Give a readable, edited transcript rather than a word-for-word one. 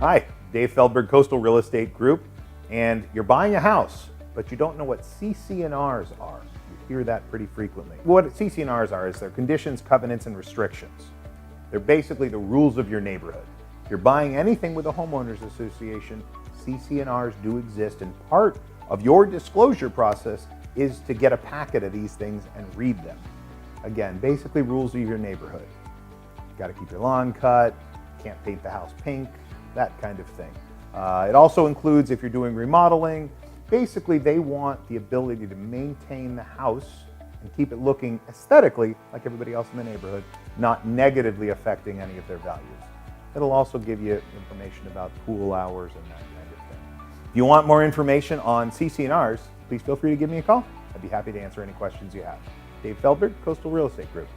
Hi, Dave Feldberg, Coastal Real Estate Group, and you're buying a house, but you don't know what CC&Rs are. You hear that pretty frequently. What CC&Rs are is they're conditions, covenants, and restrictions. They're basically the rules of your neighborhood. If you're buying anything with a Homeowners Association, CC&Rs do exist, and part of your disclosure process is to get a packet of these things and read them. Again, basically rules of your neighborhood. You got to keep your lawn cut, can't paint the house pink, that kind of thing. It also includes if you're doing remodeling. Basically, they want the ability to maintain the house and keep it looking aesthetically like everybody else in the neighborhood, not negatively affecting any of their values. It'll also give you information about pool hours and that kind of thing. If you want more information on CC&Rs, please feel free to give me a call. I'd be happy to answer any questions you have. Dave Feldberg, Coastal Real Estate Group.